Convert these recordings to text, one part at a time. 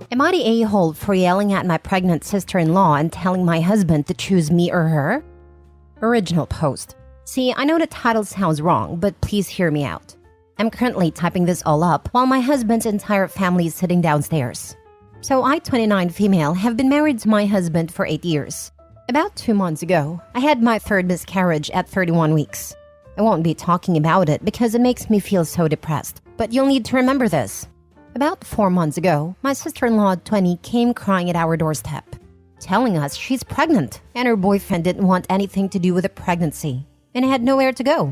Am I the a-hole for yelling at my pregnant sister-in-law and telling my husband to choose me or her? Original post. See, I know the title sounds wrong, but please hear me out. I'm currently typing this all up while my husband's entire family is sitting downstairs. So I, 29 female, have been married to my husband for 8 years. About 2 months ago, I had my third miscarriage at 31 weeks. I won't be talking about it because it makes me feel so depressed, but you'll need to remember this. About 4 months ago, my sister-in-law, 20, came crying at our doorstep, telling us she's pregnant and her boyfriend didn't want anything to do with the pregnancy and had nowhere to go.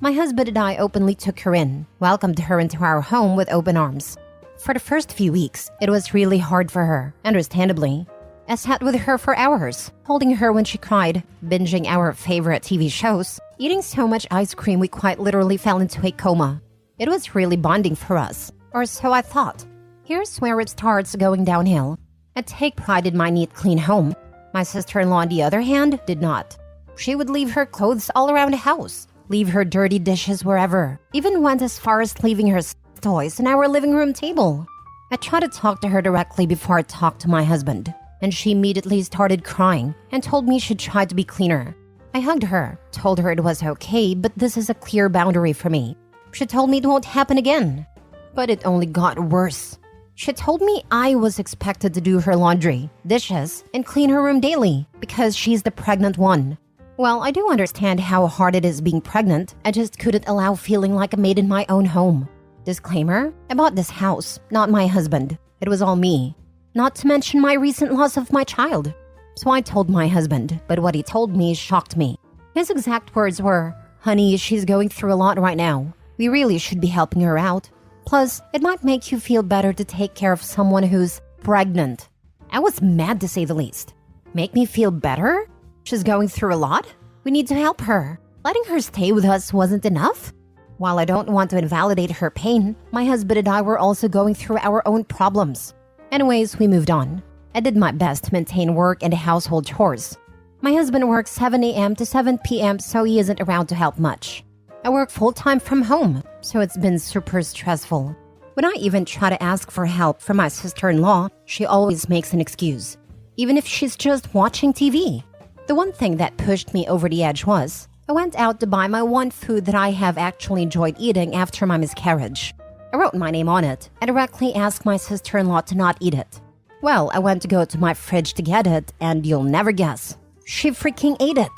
My husband and I openly took her in, welcomed her into our home with open arms. For the first few weeks, it was really hard for her, understandably. I sat with her for hours, holding her when she cried, binging our favorite TV shows, eating so much ice cream we quite literally fell into a coma. It was really bonding for us, or so I thought. Here's where it starts going downhill. I take pride in my neat, clean home. My sister-in-law, on the other hand, did not. She would leave her clothes all around the house, leave her dirty dishes wherever, even went as far as leaving her toys on our living room table. I tried to talk to her directly before I talked to my husband, and she immediately started crying and told me she'd try to be cleaner. I hugged her, told her it was okay, but this is a clear boundary for me. She told me it won't happen again. But it only got worse. She told me I was expected to do her laundry, dishes, and clean her room daily because she's the pregnant one. Well, I do understand how hard it is being pregnant. I just couldn't allow feeling like a maid in my own home. Disclaimer, I bought this house, not my husband. It was all me. Not to mention my recent loss of my child. So I told my husband, but what he told me shocked me. His exact words were, "Honey, she's going through a lot right now. We really should be helping her out. Plus, it might make you feel better to take care of someone who's pregnant." I was mad to say the least. Make me feel better? She's going through a lot? We need to help her. Letting her stay with us wasn't enough? While I don't want to invalidate her pain, my husband and I were also going through our own problems. Anyways, we moved on. I did my best to maintain work and household chores. My husband works 7 a.m. to 7 p.m., so he isn't around to help much. I work full-time from home, so it's been super stressful. When I even try to ask for help from my sister-in-law, she always makes an excuse, even if she's just watching TV. The one thing that pushed me over the edge was, I went out to buy my one food that I have actually enjoyed eating after my miscarriage. I wrote my name on it and directly asked my sister-in-law to not eat it. Well, I went to go to my fridge to get it, and you'll never guess. She freaking ate it.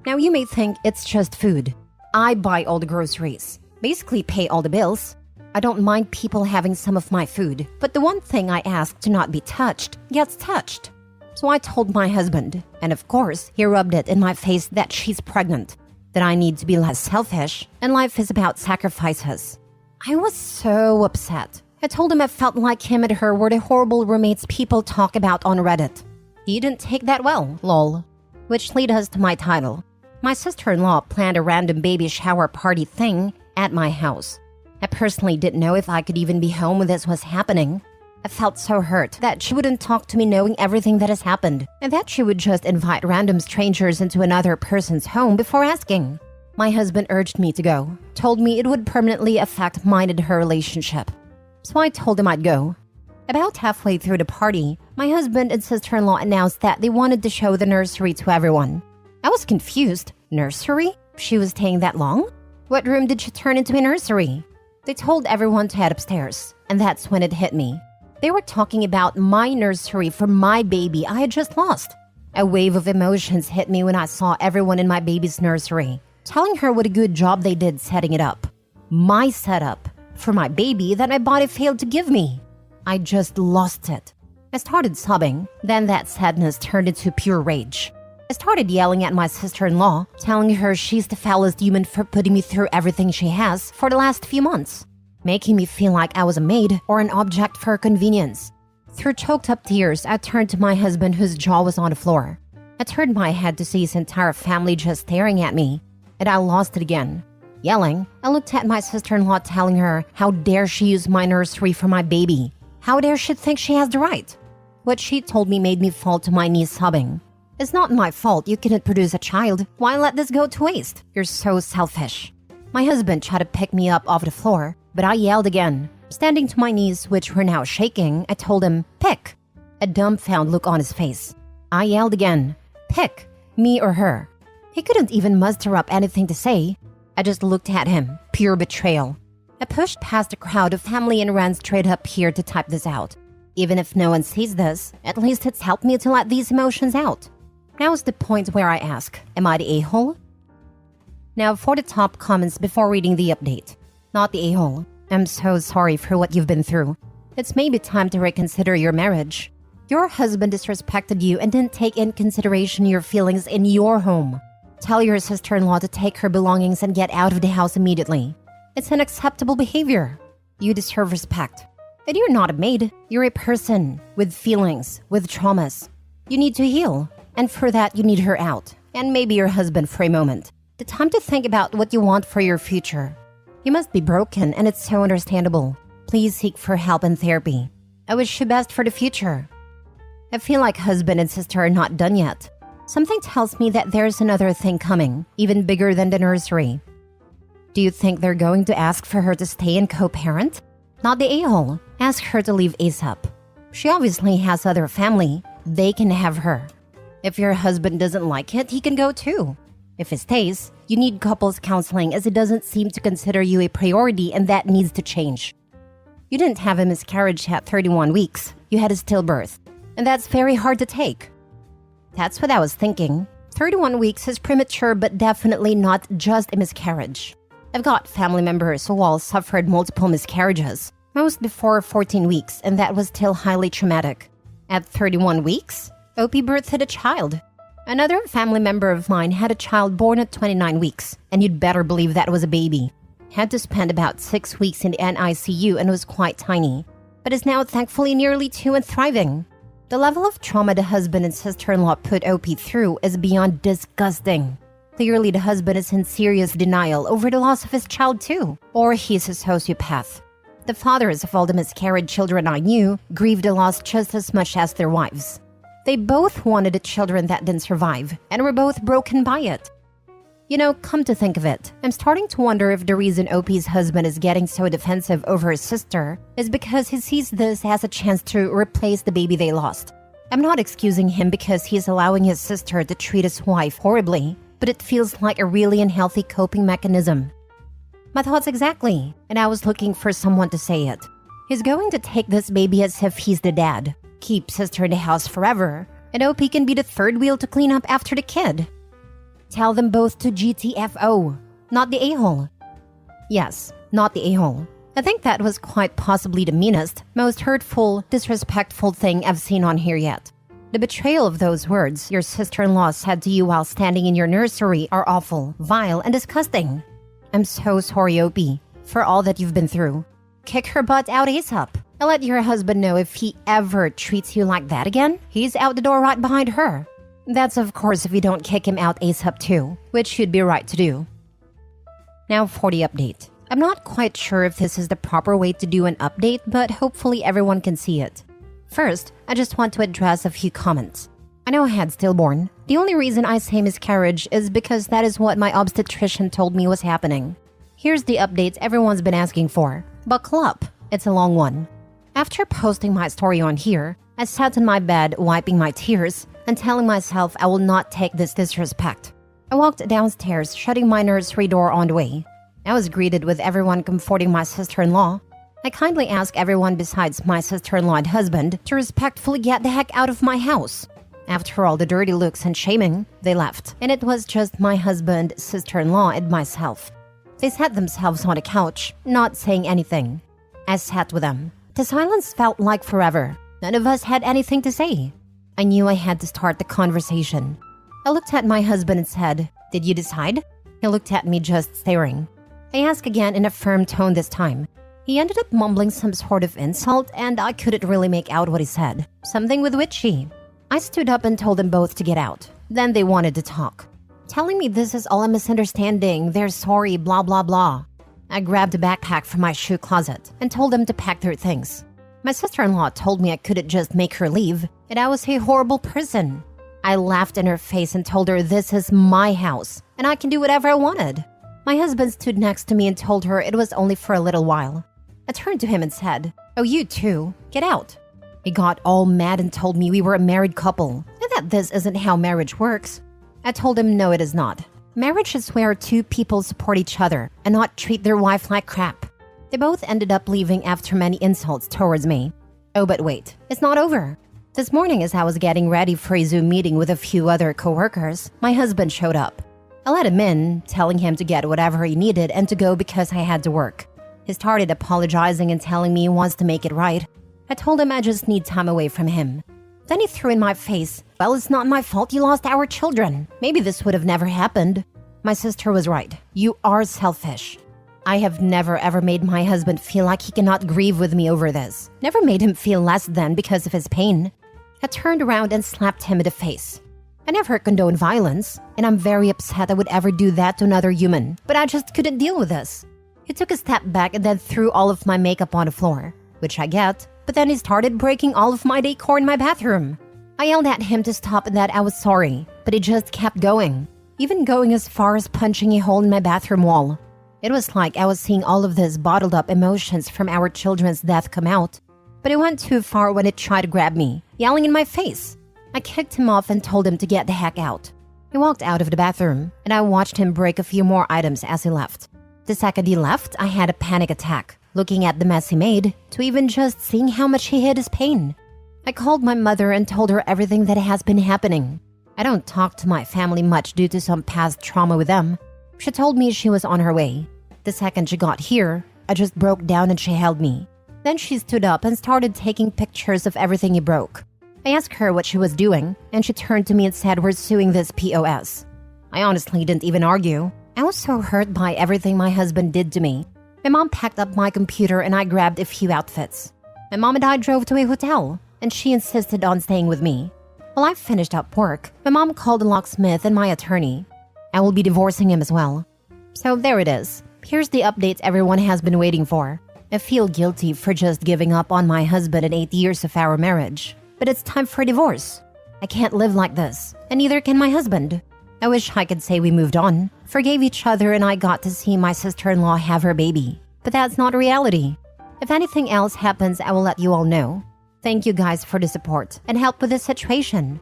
Now you may think it's just food. I buy all the groceries, basically pay all the bills. I don't mind people having some of my food, but the one thing I ask to not be touched gets touched. So I told my husband, and of course, he rubbed it in my face that she's pregnant, that I need to be less selfish, and life is about sacrifices. I was so upset. I told him I felt like him and her were the horrible roommates people talk about on Reddit. He didn't take that well, lol. Which leads us to my title. My sister-in-law planned a random baby shower party thing at my house. I personally didn't know if I could even be home when this was happening. I felt so hurt that she wouldn't talk to me knowing everything that has happened, and that she would just invite random strangers into another person's home before asking. My husband urged me to go, told me it would permanently affect mine and her relationship. So I told him I'd go. About halfway through the party, my husband and sister-in-law announced that they wanted to show the nursery to everyone. I was confused. Nursery? She was staying that long? What room did she turn into a nursery? They told everyone to head upstairs, and that's when it hit me. They were talking about my nursery for my baby I had just lost. A wave of emotions hit me when I saw everyone in my baby's nursery, telling her what a good job they did setting it up. My setup for my baby that my body failed to give me. I just lost it. I started sobbing, then that sadness turned into pure rage. I started yelling at my sister-in-law, telling her she's the foulest human for putting me through everything she has for the last few months, making me feel like I was a maid or an object for her convenience. Through choked-up tears, I turned to my husband whose jaw was on the floor. I turned my head to see his entire family just staring at me, and I lost it again. Yelling, I looked at my sister-in-law telling her how dare she use my nursery for my baby. How dare she think she has the right? What she told me made me fall to my knees sobbing. It's not my fault you couldn't produce a child. Why let this go to waste? You're so selfish. My husband tried to pick me up off the floor, but I yelled again. Standing to my knees, which were now shaking, I told him, pick. A dumbfounded look on his face. I yelled again, pick, me or her. He couldn't even muster up anything to say. I just looked at him, pure betrayal. I pushed past a crowd of family and ran straight up here to type this out. Even if no one sees this, at least it's helped me to let these emotions out. Now's the point where I ask, am I the a-hole? Now for the top comments before reading the update. Not the a-hole. I'm so sorry for what you've been through. It's maybe time to reconsider your marriage. Your husband disrespected you and didn't take in consideration your feelings in your home. Tell your sister-in-law to take her belongings and get out of the house immediately. It's unacceptable behavior. You deserve respect. And you're not a maid. You're a person with feelings, with traumas. You need to heal. And for that, you need her out. And maybe your husband for a moment. The time to think about what you want for your future. You must be broken, and it's so understandable. Please seek for help and therapy. I wish you best for the future. I feel like husband and sister are not done yet. Something tells me that there's another thing coming, even bigger than the nursery. Do you think they're going to ask for her to stay and co-parent? Not the a-hole. Ask her to leave ASAP. She obviously has other family. They can have her. If your husband doesn't like it, he can go too. If he stays, you need couples counseling as he doesn't seem to consider you a priority and that needs to change. You didn't have a miscarriage at 31 weeks. You had a stillbirth. And that's very hard to take. That's what I was thinking. 31 weeks is premature but definitely not just a miscarriage. I've got family members who all suffered multiple miscarriages, most before 14 weeks, and that was still highly traumatic. At 31 weeks, OP birthed a child. Another family member of mine had a child born at 29 weeks, and you'd better believe that was a baby. Had to spend about 6 weeks in the NICU and was quite tiny, but is now thankfully nearly 2 and thriving. The level of trauma the husband and sister-in-law put OP through is beyond disgusting. Clearly the husband is in serious denial over the loss of his child too, or he's a sociopath. The fathers of all the miscarried children I knew grieved the loss just as much as their wives. They both wanted the children that didn't survive, and were both broken by it. You know, come to think of it, I'm starting to wonder if the reason OP's husband is getting so defensive over his sister is because he sees this as a chance to replace the baby they lost. I'm not excusing him because he's allowing his sister to treat his wife horribly, but it feels like a really unhealthy coping mechanism. My thoughts exactly, and I was looking for someone to say it. He's going to take this baby as if he's the dad, keep sister in the house forever, and OP can be the third wheel to clean up after the kid. Tell them both to GTFO, not the a-hole. Yes, not the a-hole. I think that was quite possibly the meanest, most hurtful, disrespectful thing I've seen on here yet. The betrayal of those words your sister-in-law said to you while standing in your nursery are awful, vile, and disgusting. I'm so sorry, OP, for all that you've been through. Kick her butt out ASAP. And let your husband know if he ever treats you like that again, he's out the door right behind her. That's of course if you don't kick him out ASAP too, which you'd be right to do. Now for the update. I'm not quite sure if this is the proper way to do an update, but hopefully everyone can see it. First, I just want to address a few comments. I know I had stillborn. The only reason I say miscarriage is because that is what my obstetrician told me was happening. Here's the updates everyone's been asking for. Buckle up, it's a long one. After posting my story on here, I sat in my bed wiping my tears and telling myself I will not take this disrespect. I walked downstairs, shutting my nursery door on the way. I was greeted with everyone comforting my sister-in-law. I kindly asked everyone besides my sister-in-law and husband to respectfully get the heck out of my house. After all the dirty looks and shaming, they left, and it was just my husband, sister-in-law, and myself. They sat themselves on a couch, not saying anything. I sat with them. The silence felt like forever. None of us had anything to say. I knew I had to start the conversation. I looked at my husband and said, "Did you decide?" He looked at me just staring. I asked again in a firm tone this time. He ended up mumbling some sort of insult, and I couldn't really make out what he said. Something with witchy. I stood up and told them both to get out. Then they wanted to talk, telling me this is all a misunderstanding, they're sorry, blah blah blah. I grabbed a backpack from my shoe closet and told them to pack their things. My sister-in-law told me I couldn't just make her leave, and I was a horrible person. I laughed in her face and told her this is my house, and I can do whatever I wanted. My husband stood next to me and told her it was only for a little while. I turned to him and said, "Oh, you too, get out." He got all mad and told me we were a married couple and that this isn't how marriage works. I told him no, it is not. Marriage is where two people support each other and not treat their wife like crap. They both ended up leaving after many insults towards me. Oh, but wait, it's not over. This morning as I was getting ready for a Zoom meeting with a few other coworkers, my husband showed up. I let him in, telling him to get whatever he needed and to go because I had to work. He started apologizing and telling me he wants to make it right. I told him I just need time away from him. Then he threw in my face, "Well, it's not my fault you lost our children. Maybe this would have never happened." My sister was right. You are selfish. I have never ever made my husband feel like he cannot grieve with me over this. Never made him feel less than because of his pain. I turned around and slapped him in the face. I never condone violence, and I'm very upset I would ever do that to another human, but I just couldn't deal with this. He took a step back and then threw all of my makeup on the floor, which I get, but then he started breaking all of my decor in my bathroom. I yelled at him to stop and that I was sorry, but he just kept going, even going as far as punching a hole in my bathroom wall. It was like I was seeing all of these bottled up emotions from our children's death come out. But it went too far when it tried to grab me, yelling in my face. I kicked him off and told him to get the heck out. He walked out of the bathroom, and I watched him break a few more items as he left. The second he left, I had a panic attack, looking at the mess he made, to even just seeing how much he hid his pain. I called my mother and told her everything that has been happening. I don't talk to my family much due to some past trauma with them. She told me she was on her way. The second she got here, I just broke down and she held me. Then she stood up and started taking pictures of everything he broke. I asked her what she was doing, and she turned to me and said, "We're suing this POS." I honestly didn't even argue. I was so hurt by everything my husband did to me. My mom packed up my computer and I grabbed a few outfits. My mom and I drove to a hotel, and she insisted on staying with me. While I finished up work, my mom called the locksmith and my attorney. I will be divorcing him as well. So there it is. Here's the updates everyone has been waiting for. I feel guilty for just giving up on my husband in 8 years of our marriage. But it's time for a divorce. I can't live like this, and neither can my husband. I wish I could say we moved on, forgave each other, and I got to see my sister-in-law have her baby. But that's not reality. If anything else happens, I will let you all know. Thank you guys for the support and help with this situation.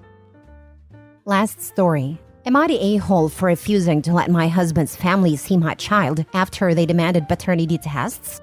Last story. Am I the a-hole for refusing to let my husband's family see my child after they demanded paternity tests?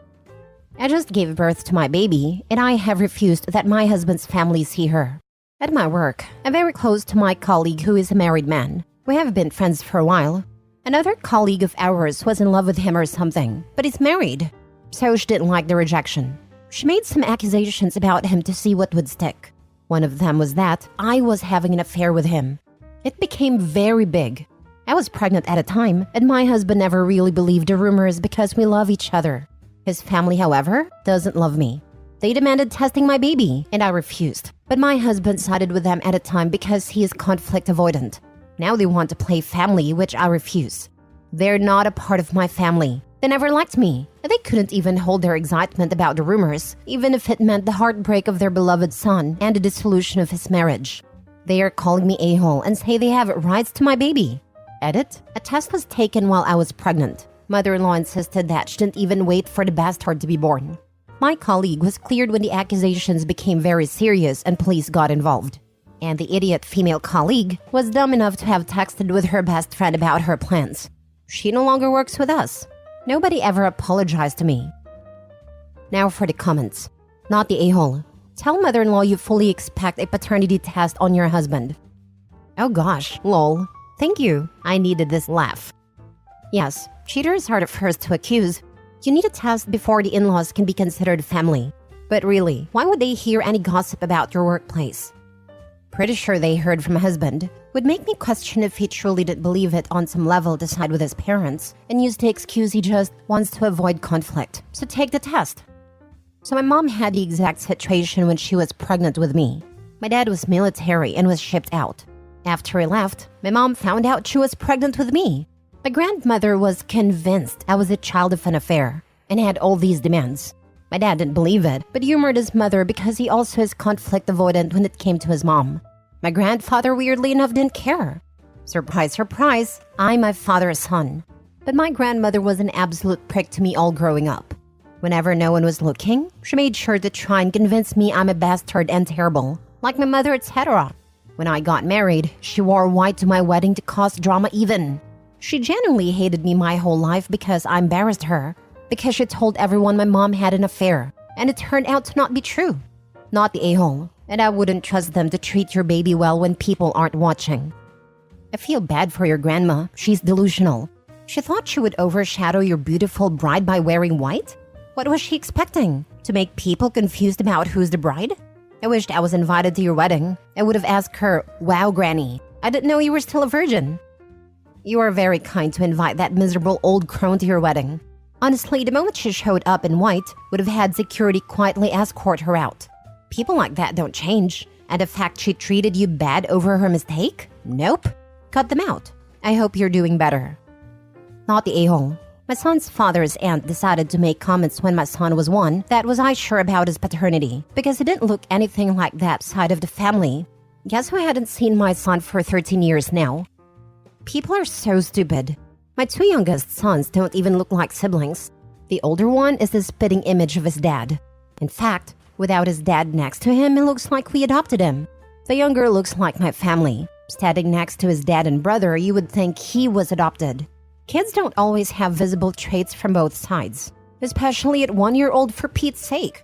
I just gave birth to my baby, and I have refused that my husband's family see her. At my work, I'm very close to my colleague who is a married man. We have been friends for a while. Another colleague of ours was in love with him or something, but he's married. So she didn't like the rejection. She made some accusations about him to see what would stick. One of them was that I was having an affair with him. It became very big. I was pregnant at a time, and my husband never really believed the rumors because we love each other. His family, however, doesn't love me. They demanded testing my baby, and I refused. But my husband sided with them at a time because he is conflict avoidant. Now they want to play family, which I refuse. They're not a part of my family. They never liked me, and they couldn't even hold their excitement about the rumors, even if it meant the heartbreak of their beloved son and the dissolution of his marriage. They are calling me a-hole and say they have rights to my baby. Edit: a test was taken while I was pregnant. Mother-in-law insisted that she didn't even wait for the bastard to be born. My colleague was cleared when the accusations became very serious and police got involved. And the idiot female colleague was dumb enough to have texted with her best friend about her plans. She no longer works with us. Nobody ever apologized to me. Now for the comments. Not the a-hole. Tell mother-in-law you fully expect a paternity test on your husband. Oh gosh, lol. Thank you. I needed this laugh. Yes, cheaters are the first to accuse. You need a test before the in-laws can be considered family. But really, why would they hear any gossip about your workplace? Pretty sure they heard from a husband. Would make me question if he truly did believe it on some level to side with his parents and use the excuse he just wants to avoid conflict. So take the test. So my mom had the exact situation when she was pregnant with me. My dad was military and was shipped out. After he left, my mom found out she was pregnant with me. My grandmother was convinced I was a child of an affair and had all these demands. My dad didn't believe it, but humored his mother because he also is conflict avoidant when it came to his mom. My grandfather, weirdly enough, didn't care. Surprise, surprise, I'm my father's son. But my grandmother was an absolute prick to me all growing up. Whenever no one was looking, she made sure to try and convince me I'm a bastard and terrible, like my mother, etc. When I got married, she wore white to my wedding to cause drama even. She genuinely hated me my whole life because I embarrassed her, because she told everyone my mom had an affair, and it turned out to not be true. Not the a-hole, and I wouldn't trust them to treat your baby well when people aren't watching. I feel bad for your grandma. She's delusional. She thought she would overshadow your beautiful bride by wearing white? What was she expecting? To make people confused about who's the bride? I wished I was invited to your wedding. I would have asked her, "Wow, Granny, I didn't know you were still a virgin." You are very kind to invite that miserable old crone to your wedding. Honestly, the moment she showed up in white, would have had security quietly escort her out. People like that don't change. And the fact she treated you bad over her mistake? Nope. Cut them out. I hope you're doing better. Not the a-hole. My son's father's aunt decided to make comments when my son was 1 that was I sure about his paternity, because he didn't look anything like that side of the family. Guess who hadn't seen my son for 13 years now? People are so stupid. My 2 youngest sons don't even look like siblings. The older one is the spitting image of his dad. In fact, without his dad next to him, it looks like we adopted him. The younger looks like my family. Standing next to his dad and brother, you would think he was adopted. Kids don't always have visible traits from both sides, especially at 1-year-old for Pete's sake.